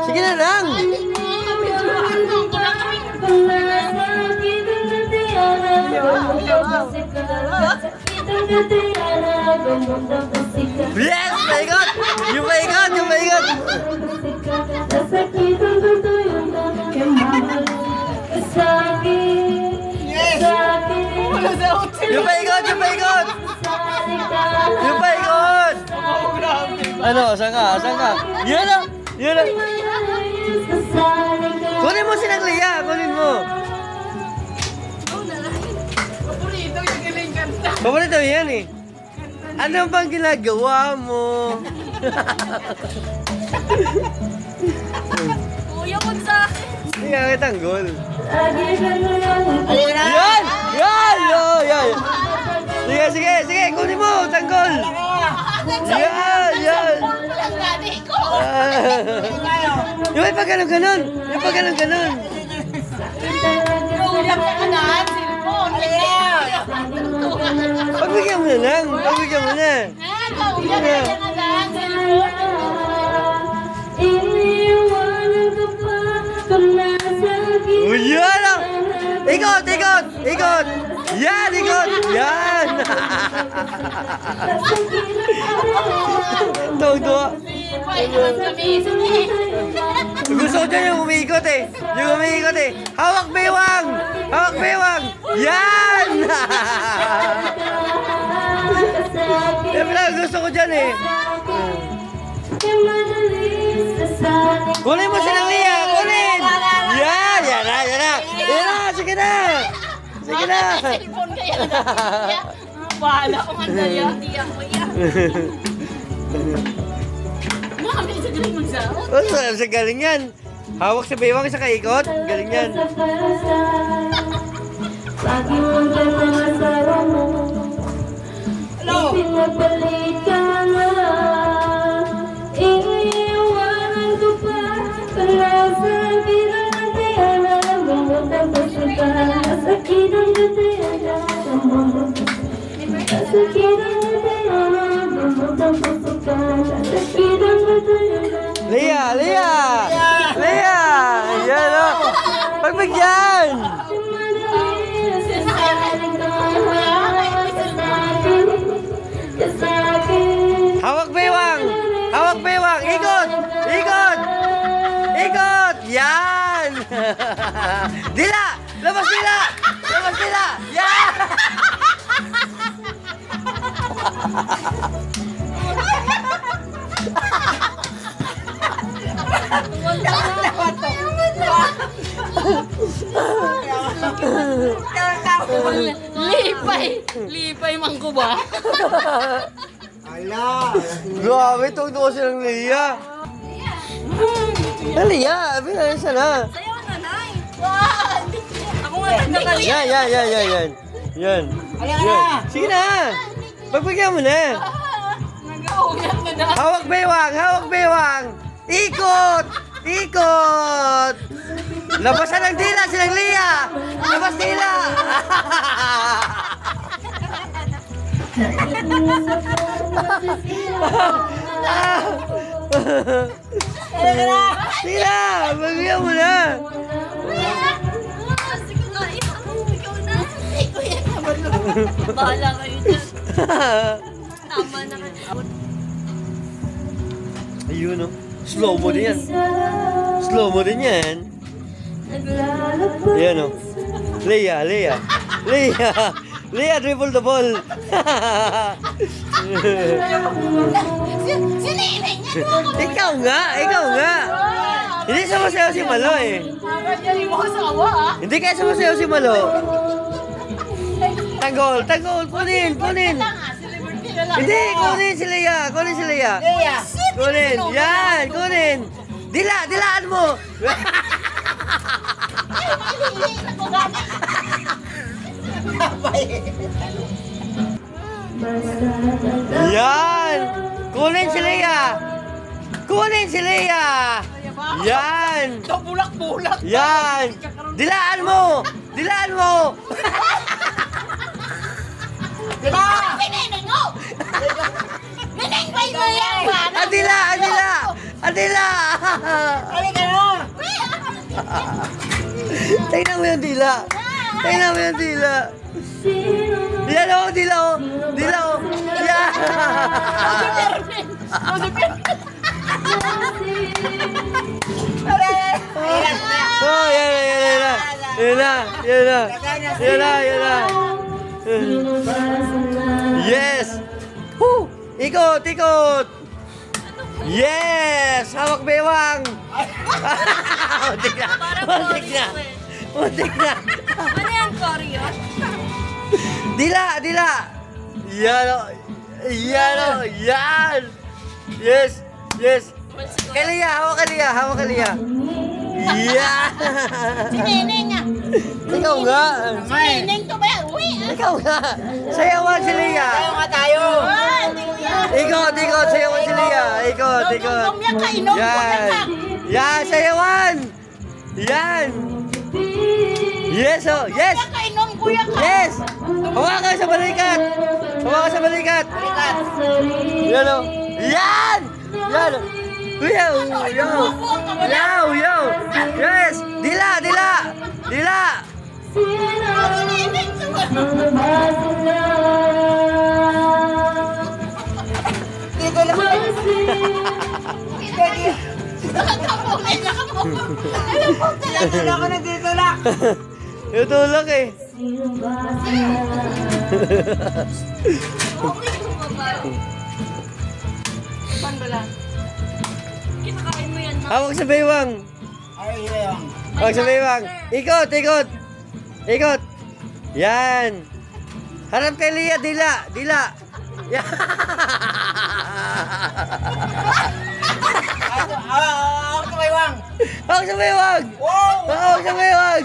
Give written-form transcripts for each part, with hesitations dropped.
Sige na lang. Yes! Paikot! Yung paikot! Yung paikot! Yung paikot! Yung paikot! Yung paikot! Ano? Saan ka? Saan ka? Yun lang! Yun lang! Kunin mo si Naglia! Kunin mo! Paborito yan eh. Ano bang ginagawa mo? Kuya ko sa akin. Hindi nga kitanggol. Ayun na. Yan! Yan! Yan! Sige, sige, sige. Kunin mo! Tanggol! Yan! Yan! Yung may pag-ganon-ganon! Yung pag-ganon-ganon! Pagbigyan mo na lang! Pagbigyan mo na! Oh, yan! Ikot! Ikot! Ikot! Yan! Ikot! Yan! Tuwa-tuwa! Gusto ko dyan yung umiikot eh! Yung umiikot eh! Hawak bewang! Hawak bewang! Yan! Yan lang gusto ko dyan eh! Kunin mo si Naglia! Kunin! Yan! Yan na! Yan na! Yan na! Sige na! Sige na! Cellphone kaya na. Bahala ko nga yan. Hindi ako yan. Mami, sa galing magsahot. Oh, sa galing yan. Hawak sa bewang sa kaikot. Galing yan. Hello? Lia! Lia! Lia! Yan o! Pagbigyan! Hawak bewang! Hawak bewang! Ikot! Ikot! Ikot! Yan! Dila! Labas dila! Labas dila! Yan! Lipay! Lipay mangko ba? Ala! Grabe, tungtong silang Lia. Lia, bilang sana. Sayo na, Nay! Ako nga nagkakali. Yan, yan, yan, yan, yan. Yan. Yan. Sige na. Pagbigyan mo na. Nag-auyak na na. Hawak bewang, hawak bewang. Ikot! Ikot! Labasan ng dila, silang Lia. Labas dila. Sige na, pagbigyan mo na. Sige nga, ikaw na. Ikaw yan naman. Bahala kayo dyan. Tama na kayo. Ayun o. Slow mo din yan. Slow mo din yan. Ayan o. Lia, Lia. Lia. Lia, dribble the ball. Siniling niya. Ikaw nga, ikaw nga. Hindi sumasayaw si Malo eh. Hindi mo kasawa ah. Hindi kaya sumasayaw si Malo. Tanggol, tanggol, kunin, kunin. Hindi, kunin si Lia, kunin si Lia. Kunin, yan, kunin. Dila, dilaan mo. Yan. Kunin si Lia. Kunin si Lia. Yan. Bulak-bulak. Yan. Dilaan mo. Dilaan mo. Diba? Pineneng mo! Neneng ba yun yan? Adila, adila. Dila! Halika na! Tingnan mo yung dila. Tingnan mo yung dila. Yan o, dila o. Dila o. Yan! Oh, yan na, yan na. Yan na, yan na. Yan na, yan na. Yes! Woo! Ikot, ikot! Yes! Hawak bewang! Muntik na! Muntik na! Muntik na! Ano yan, Koryo? Dila! Dila! Yan o! Yan o! Yan! Yes! Yes! Kay Lia! Hawak kay Lia! Hawak kay Lia! Yan! Si Neneng ah! Ikaw nga! Si Neneng to ba yan? Uwi ah! Ikaw nga! Sayawan si Lia! Tayo nga tayo! Hindi ko yan! Ikot! Ikot! Sayawan si Lia! Ikot! Ikot! Inom ka! Inom ko Yan! yan ka! Yan! Sayawan! Yan! Yes! Oh! Yes! Kuya ka! Inom kuya ka! Yes! Hawakan sa balikat! Hawakan sa balikat! Yan o! Yan! Yan o! Yaw! Yaw! Yaw! Yaw! Yes! Dila! Dila! Dila! Si Neneng to ba? Dito lang! Nakakamumay! Nakakamumay! Alam mo talaga! Dito ako na dito lang! Yung tulak eh! Okay, bumaba. Saan ba lang? Kinakain mo yan, ma. Hawak sa baywang! Ay, yun! Hawak sa baywang! Ikot! Ikot! Ikot! Yan! Harap kay Lia! Dila! Dila! Yan! Ako tumaywang! Hawak sa baywang! Wow! Hawak sa baywang!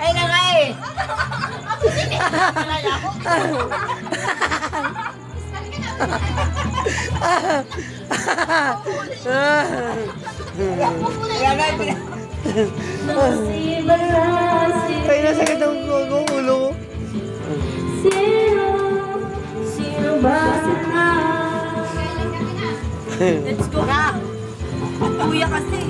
Ay na nga eh! Kaya nga eh! Kaya nasakit ang ulo ko. Let's go. Kuya kasi.